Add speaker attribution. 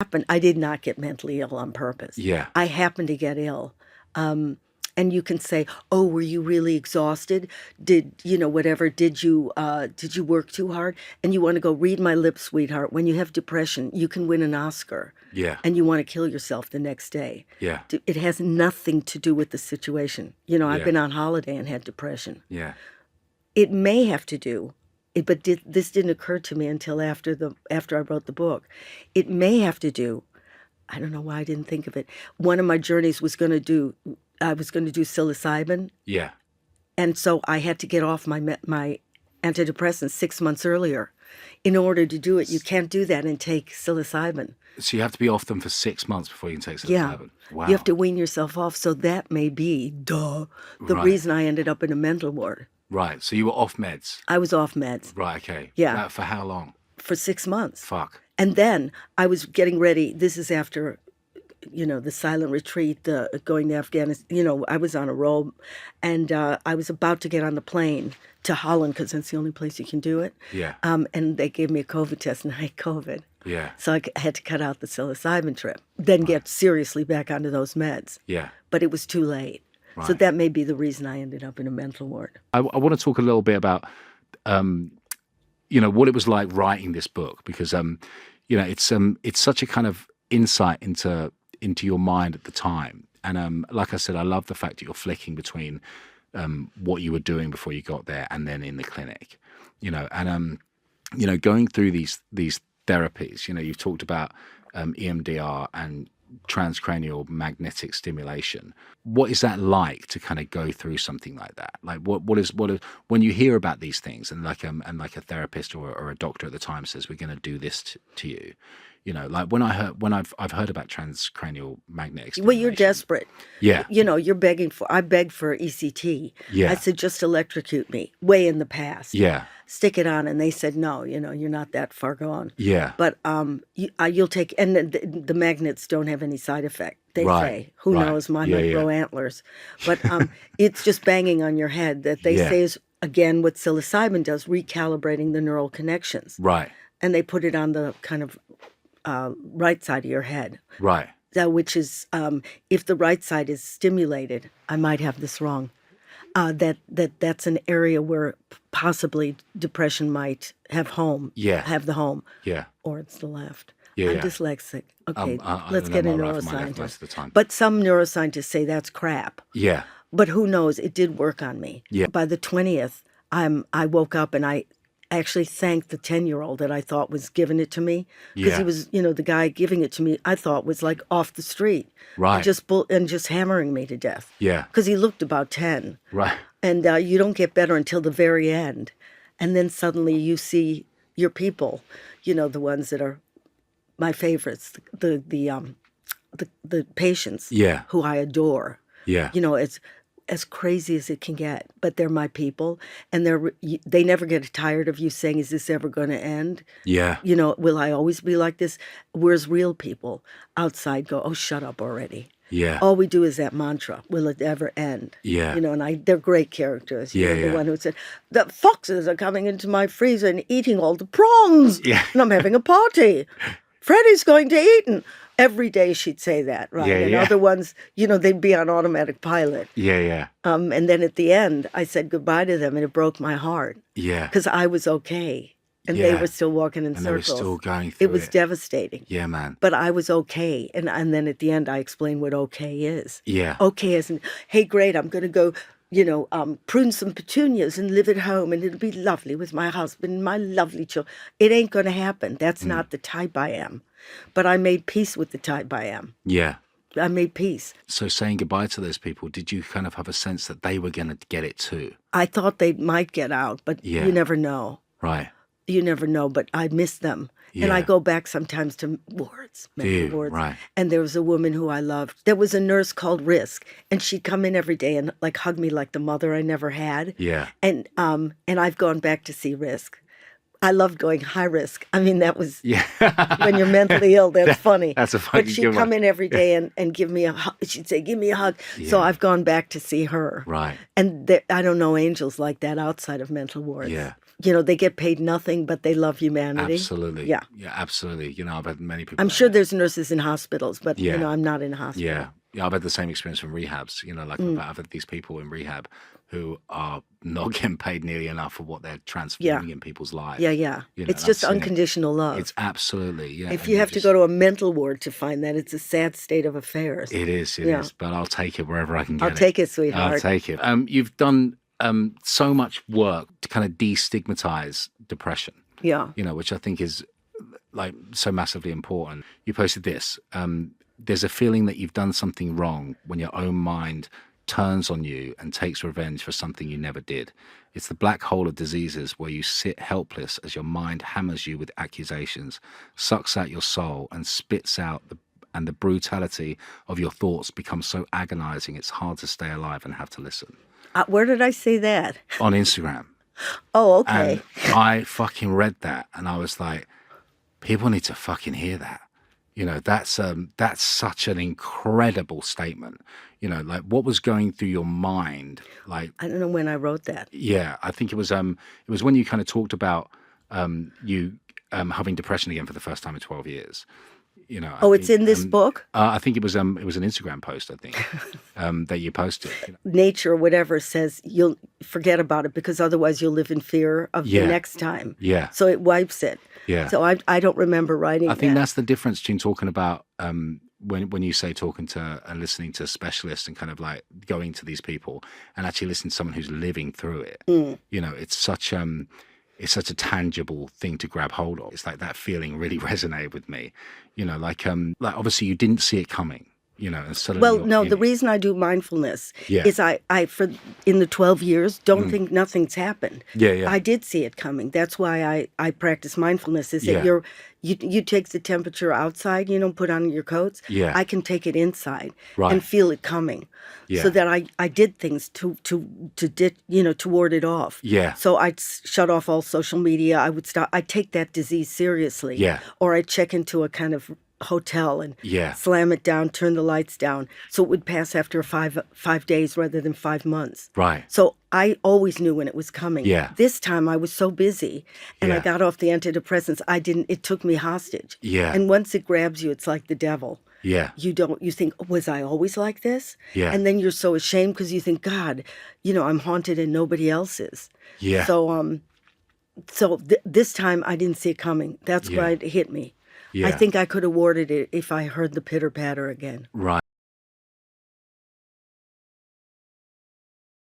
Speaker 1: happened. I did not get mentally ill on purpose.
Speaker 2: Yeah.
Speaker 1: I happened to get ill. And you can say, "Oh, were you really exhausted? Did whatever? Did you work too hard?" And you want to go read my lips, sweetheart. When you have depression, you can win an Oscar.
Speaker 2: Yeah.
Speaker 1: And you want to kill yourself the next day.
Speaker 2: Yeah.
Speaker 1: It has nothing to do with the situation. I've
Speaker 2: Yeah.
Speaker 1: been on holiday and had depression.
Speaker 2: Yeah.
Speaker 1: It may have to do, but this didn't occur to me until after I wrote the book. It may have to do. I don't know why I didn't think of it. One of my journeys was going to do. I was going to do psilocybin.
Speaker 2: Yeah.
Speaker 1: And so I had to get off my antidepressants 6 months earlier. In order to do it, you can't do that and take psilocybin.
Speaker 2: So you have to be off them for 6 months before you can take psilocybin.
Speaker 1: Yeah.
Speaker 2: Wow.
Speaker 1: You have to wean yourself off. So that may be, the
Speaker 2: Right.
Speaker 1: reason I ended up in a mental ward.
Speaker 2: Right. So you were off meds.
Speaker 1: I was off meds.
Speaker 2: Right. Okay.
Speaker 1: Yeah.
Speaker 2: For how long?
Speaker 1: For 6 months.
Speaker 2: Fuck.
Speaker 1: And then I was getting ready. This is after, the silent retreat, the going to Afghanistan. I was on a roll, and I was about to get on the plane to Holland because that's the only place you can do it.
Speaker 2: Yeah.
Speaker 1: And they gave me a COVID test, and I had COVID.
Speaker 2: Yeah.
Speaker 1: So I had to cut out the psilocybin trip, then get seriously back onto those meds.
Speaker 2: Yeah.
Speaker 1: But it was too late. So
Speaker 2: Right.
Speaker 1: that may be the reason I ended up in a mental ward.
Speaker 2: I want to talk a little bit about, what it was like writing this book, because, it's such a kind of insight into your mind at the time. And like I said, I love the fact that you're flicking between what you were doing before you got there and then in the clinic, and going through these therapies. You've talked about EMDR and transcranial magnetic stimulation. What is that like to kind of go through something like that? Like what is when you hear about these things and like a therapist or a doctor at the time says, we're going to do this to you. Like when I've heard about transcranial magnetic stimulation.
Speaker 1: Well, you're desperate.
Speaker 2: Yeah.
Speaker 1: You're begging I begged for ECT.
Speaker 2: Yeah.
Speaker 1: I said, just electrocute me, way in the past.
Speaker 2: Yeah.
Speaker 1: Stick it on. And they said, no, you're not that far gone.
Speaker 2: Yeah.
Speaker 1: But you'll take, and the magnets don't have any side effect. They
Speaker 2: Right.
Speaker 1: say, who
Speaker 2: Right.
Speaker 1: knows, mine
Speaker 2: Yeah,
Speaker 1: might
Speaker 2: yeah.
Speaker 1: grow antlers. But it's just banging on your head that they
Speaker 2: Yeah.
Speaker 1: say is, again, what psilocybin does, recalibrating the neural connections.
Speaker 2: Right.
Speaker 1: And they put it on the kind of right side of your head.
Speaker 2: Right.
Speaker 1: Which is, if the right side is stimulated, I might have this wrong, that's an area where possibly depression might have the home.
Speaker 2: Yeah.
Speaker 1: Or it's the left.
Speaker 2: Yeah,
Speaker 1: I'm
Speaker 2: yeah.
Speaker 1: dyslexic. Okay,
Speaker 2: I
Speaker 1: let's
Speaker 2: know
Speaker 1: get a
Speaker 2: my right from my left
Speaker 1: neuroscientist.
Speaker 2: most of the time.
Speaker 1: But some neuroscientists say that's crap.
Speaker 2: Yeah.
Speaker 1: But who knows? It did work on me.
Speaker 2: Yeah.
Speaker 1: By the 20th, I woke up and I actually thanked the 10-year-old that I thought was giving it to me. Because
Speaker 2: Yeah.
Speaker 1: he was, the guy giving it to me, I thought was like off the street.
Speaker 2: Right.
Speaker 1: And just hammering me to death.
Speaker 2: Yeah.
Speaker 1: Because he looked about 10.
Speaker 2: Right.
Speaker 1: And you don't get better until the very end. And then suddenly you see your people, the ones that are my favorites, the patients
Speaker 2: Yeah.
Speaker 1: who I adore.
Speaker 2: Yeah.
Speaker 1: It's as crazy as it can get, but they're my people, and they never get tired of you saying, is this ever going to end?
Speaker 2: Yeah.
Speaker 1: Will I always be like this? Whereas real people outside go, oh, shut up already.
Speaker 2: Yeah.
Speaker 1: All we do is that mantra, will it ever end?
Speaker 2: Yeah.
Speaker 1: And they're great characters.
Speaker 2: Yeah,
Speaker 1: The
Speaker 2: yeah.
Speaker 1: one who said, the foxes are coming into my freezer and eating all the prawns.
Speaker 2: Yeah.
Speaker 1: And I'm having a party. Freddie's going to eat. And every day she'd say that, right?
Speaker 2: Yeah,
Speaker 1: and
Speaker 2: yeah.
Speaker 1: other ones, they'd be on automatic pilot.
Speaker 2: Yeah. Yeah.
Speaker 1: And then at the end, I said goodbye to them, and it broke my heart
Speaker 2: Yeah.
Speaker 1: because I was okay. And they
Speaker 2: Yeah.
Speaker 1: were still walking in
Speaker 2: And they were
Speaker 1: circles.
Speaker 2: still going through
Speaker 1: It was devastating.
Speaker 2: Yeah, man.
Speaker 1: But I was okay. And then at the end, I explained what okay is.
Speaker 2: Yeah.
Speaker 1: Okay isn't, hey, great, I'm going to go, prune some petunias and live at home, and it'll be lovely with my husband and my lovely children. It ain't going to happen. That's not the type I am. But I made peace with the type I am.
Speaker 2: Yeah.
Speaker 1: I made peace.
Speaker 2: So saying goodbye to those people, did you kind of have a sense that they were going to get it too?
Speaker 1: I thought they might get out, but
Speaker 2: Yeah.
Speaker 1: you never know.
Speaker 2: Right.
Speaker 1: You never know, but I miss them. And I
Speaker 2: Yeah.
Speaker 1: go back sometimes to wards, mental
Speaker 2: you?
Speaker 1: wards.
Speaker 2: Right.
Speaker 1: And there was a woman who I loved. There was a nurse called Risk, and she'd come in every day and like hug me like the mother I never had.
Speaker 2: Yeah.
Speaker 1: And I've gone back to see Risk. I loved going high risk. I mean, that was
Speaker 2: Yeah.
Speaker 1: when you're mentally ill. That's funny.
Speaker 2: That's a fucking
Speaker 1: But she'd
Speaker 2: good
Speaker 1: come
Speaker 2: one.
Speaker 1: in every day and give me a hug. She'd say, "Give me a hug." So
Speaker 2: Yeah.
Speaker 1: I've gone back to see her.
Speaker 2: Right.
Speaker 1: And I don't know angels like that outside of mental wards.
Speaker 2: Yeah.
Speaker 1: they get paid nothing, but they love humanity.
Speaker 2: Absolutely.
Speaker 1: Yeah.
Speaker 2: Yeah, absolutely. I've had many people.
Speaker 1: I'm sure there's nurses in hospitals, but,
Speaker 2: Yeah.
Speaker 1: I'm not in a hospital.
Speaker 2: Yeah, I've had the same experience from rehabs. I've had these people in rehab who are not getting paid nearly enough for what they're transforming in people's lives.
Speaker 1: Yeah. It's just
Speaker 2: that's,
Speaker 1: unconditional love.
Speaker 2: It's absolutely, yeah.
Speaker 1: If
Speaker 2: and
Speaker 1: you have to go to a mental ward to find that, it's a sad state of affairs.
Speaker 2: It is, but I'll take it wherever I can get it.
Speaker 1: I'll take it, sweetheart.
Speaker 2: I'll take it. You've done so much work to kind of destigmatize depression.
Speaker 1: Yeah.
Speaker 2: Which I think is like so massively important. You posted this. There's a feeling that you've done something wrong when your own mind turns on you and takes revenge for something you never did. It's the black hole of diseases where you sit helpless as your mind hammers you with accusations, sucks out your soul, and spits out the brutality of your thoughts becomes so agonizing it's hard to stay alive and have to listen.
Speaker 1: Where did I say that?
Speaker 2: On Instagram.
Speaker 1: Oh, okay.
Speaker 2: And I fucking read that and I was like, people need to fucking hear that. That's such an incredible statement. Like what was going through your mind? Like
Speaker 1: I don't know when I wrote that.
Speaker 2: Yeah, I think it was when you kind of talked about you having depression again for the first time in 12 years.
Speaker 1: It's in this book?
Speaker 2: I think it was an Instagram post, I think, that you posted.
Speaker 1: Nature, whatever, says you'll forget about it because otherwise you'll live in fear of the next time.
Speaker 2: Yeah.
Speaker 1: So it wipes it.
Speaker 2: Yeah.
Speaker 1: So I don't remember writing
Speaker 2: I think
Speaker 1: that.
Speaker 2: that's the difference between talking about when you say talking to and listening to specialists and kind of like going to these people and actually listening to someone who's living through it. It's such a tangible thing to grab hold of. It's like that feeling really resonated with me. Like obviously you didn't see it coming. And suddenly
Speaker 1: the reason I do mindfulness
Speaker 2: Yeah.
Speaker 1: is I in the 12 years don't think nothing's happened.
Speaker 2: Yeah.
Speaker 1: I did see it coming. That's why I practice mindfulness. Is that
Speaker 2: Yeah.
Speaker 1: you take the temperature outside, put on your coats.
Speaker 2: Yeah.
Speaker 1: I can take it inside
Speaker 2: Right.
Speaker 1: and feel it coming.
Speaker 2: Yeah.
Speaker 1: So that I did things to ward it off.
Speaker 2: Yeah.
Speaker 1: So I'd shut off all social media. I'd take that disease seriously.
Speaker 2: Yeah.
Speaker 1: Or I'd check into a kind of hotel and
Speaker 2: Yeah.
Speaker 1: slam it down, turn the lights down, so it would pass after 5 days rather than 5 months.
Speaker 2: Right.
Speaker 1: So I always knew when it was coming.
Speaker 2: Yeah.
Speaker 1: This time I was so busy and I
Speaker 2: Yeah.
Speaker 1: got off the antidepressants. It took me hostage.
Speaker 2: Yeah.
Speaker 1: And once it grabs you, it's like the devil.
Speaker 2: Yeah.
Speaker 1: You think, was I always like this?
Speaker 2: Yeah.
Speaker 1: And then you're so ashamed because you think, God, I'm haunted and nobody else is.
Speaker 2: Yeah.
Speaker 1: So this time I didn't see it coming. That's why it hit me.
Speaker 2: Yeah.
Speaker 1: I think I could have warded it if I heard the pitter patter again.
Speaker 2: Right.